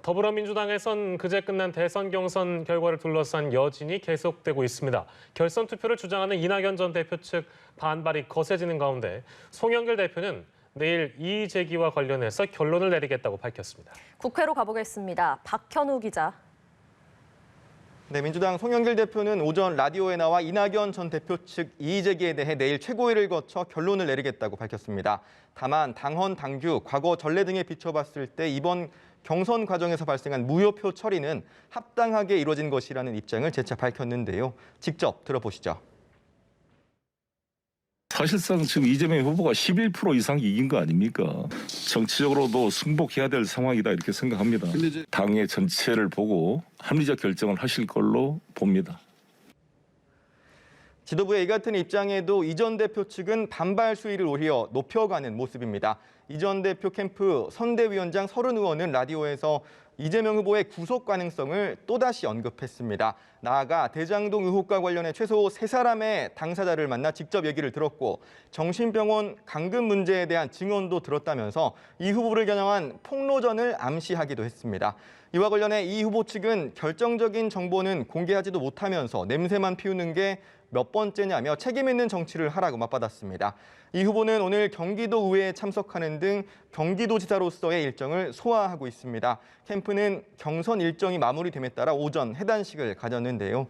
더불어민주당에선 그제 끝난 대선 경선 결과를 둘러싼 여진이 계속되고 있습니다. 결선 투표를 주장하는 이낙연 전 대표 측 반발이 거세지는 가운데 송영길 대표는 내일 이의 제기와 관련해서 결론을 내리겠다고 밝혔습니다. 국회로 가보겠습니다. 박현우 기자. 네, 민주당 송영길 대표는 오전 라디오에 나와 이낙연 전 대표 측 이의 제기에 대해 내일 최고위를 거쳐 결론을 내리겠다고 밝혔습니다. 다만 당헌, 당규, 과거 전례 등에 비춰봤을 때 이번 경선 과정에서 발생한 무효표 처리는 합당하게 이루어진 것이라는 입장을 재차 밝혔는데요. 직접 들어보시죠. 사실상 지금 이재명 후보가 11% 이상 이긴 거 아닙니까? 정치적으로도 승복해야 될 상황이다 이렇게 생각합니다. 당의 전체를 보고 합리적 결정을 하실 걸로 봅니다. 지도부의 이 같은 입장에도 이 전 대표 측은 반발 수위를 오히려 높여가는 모습입니다. 이 전 대표 캠프 선대위원장 서른 의원은 라디오에서 이재명 후보의 구속 가능성을 또다시 언급했습니다. 나아가 대장동 의혹과 관련해 최소 3사람의 당사자를 만나 직접 얘기를 들었고 정신병원 감금 문제에 대한 증언도 들었다면서 이 후보를 겨냥한 폭로전을 암시하기도 했습니다. 이와 관련해 이 후보 측은 결정적인 정보는 공개하지도 못하면서 냄새만 피우는 게 몇 번째냐며 책임 있는 정치를 하라고 맞받았습니다. 이 후보는 오늘 경기도 의회에 참석하는 등 경기도지사로서의 일정을 소화하고 있습니다. 캠프는 경선 일정이 마무리됨에 따라 오전 해단식을 가졌는데요.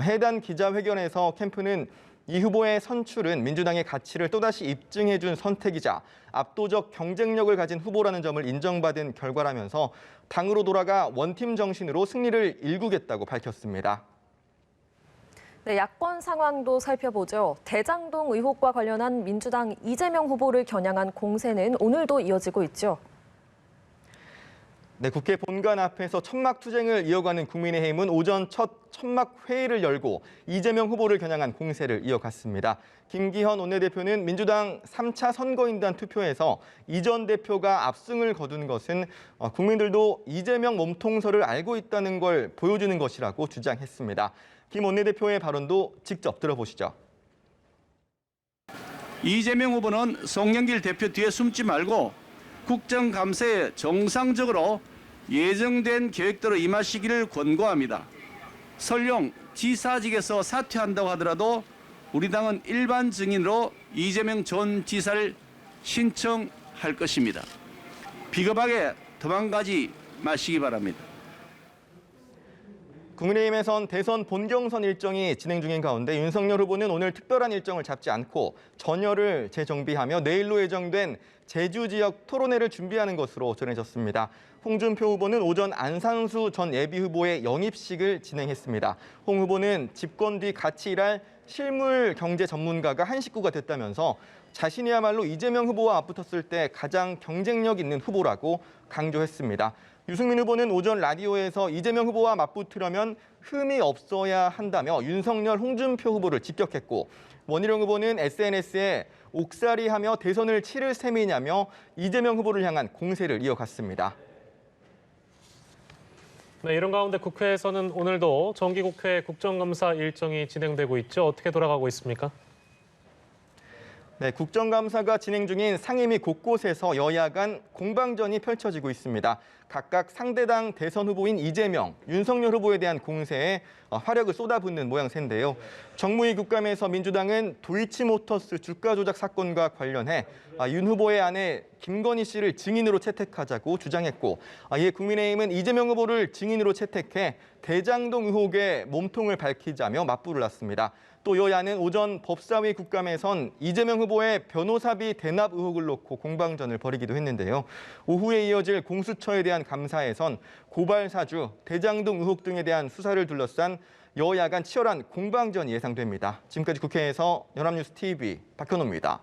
해단 기자회견에서 캠프는 이 후보의 선출은 민주당의 가치를 또다시 입증해준 선택이자 압도적 경쟁력을 가진 후보라는 점을 인정받은 결과라면서 당으로 돌아가 원팀 정신으로 승리를 일구겠다고 밝혔습니다. 네, 야권 상황도 살펴보죠. 대장동 의혹과 관련한 민주당 이재명 후보를 겨냥한 공세는 오늘도 이어지고 있죠. 네, 국회 본관 앞에서 천막 투쟁을 이어가는 국민의힘은 오전 첫 천막 회의를 열고 이재명 후보를 겨냥한 공세를 이어갔습니다. 김기현 원내대표는 민주당 3차 선거인단 투표에서 이 전 대표가 압승을 거둔 것은 국민들도 이재명 몸통설을 알고 있다는 걸 보여주는 것이라고 주장했습니다. 김 원내대표의 발언도 직접 들어보시죠. 이재명 후보는 송영길 대표 뒤에 숨지 말고 국정감사에 정상적으로 예정된 계획대로 임하시기를 권고합니다. 설령 지사직에서 사퇴한다고 하더라도 우리 당은 일반 증인으로 이재명 전 지사를 신청할 것입니다. 비겁하게 도망가지 마시기 바랍니다. 국민의힘에선 대선 본경선 일정이 진행 중인 가운데 윤석열 후보는 오늘 특별한 일정을 잡지 않고 전열을 재정비하며 내일로 예정된 제주 지역 토론회를 준비하는 것으로 전해졌습니다. 홍준표 후보는 오전 안상수 전 예비후보의 영입식을 진행했습니다. 홍 후보는 집권 뒤 같이 일할 실물 경제 전문가가 한 식구가 됐다면서 자신이야말로 이재명 후보와 맞붙었을 때 가장 경쟁력 있는 후보라고 강조했습니다. 유승민 후보는 오전 라디오에서 이재명 후보와 맞붙으려면 흠이 없어야 한다며 윤석열, 홍준표 후보를 직격했고 원희룡 후보는 SNS에 옥살이하며 대선을 치를 셈이냐며 이재명 후보를 향한 공세를 이어갔습니다. 네, 이런 가운데 국회에서는 오늘도 정기국회 국정감사 일정이 진행되고 있죠. 어떻게 돌아가고 있습니까? 네, 국정감사가 진행 중인 상임위 곳곳에서 여야 간 공방전이 펼쳐지고 있습니다. 각각 상대당 대선 후보인 이재명, 윤석열 후보에 대한 공세에 화력을 쏟아붓는 모양새인데요. 정무위 국감에서 민주당은 도이치모터스 주가 조작 사건과 관련해 윤 후보의 아내 김건희 씨를 증인으로 채택하자고 주장했고 이에 국민의힘은 이재명 후보를 증인으로 채택해 대장동 의혹의 몸통을 밝히자며 맞불을 놨습니다. 또 여야는 오전 법사위 국감에선 이재명 후보의 변호사비 대납 의혹을 놓고 공방전을 벌이기도 했는데요. 오후에 이어질 공수처에 대한 감사에선 고발 사주, 대장동 의혹 등에 대한 수사를 둘러싼 여야 간 치열한 공방전이 예상됩니다. 지금까지 국회에서 연합뉴스 TV 박현호입니다.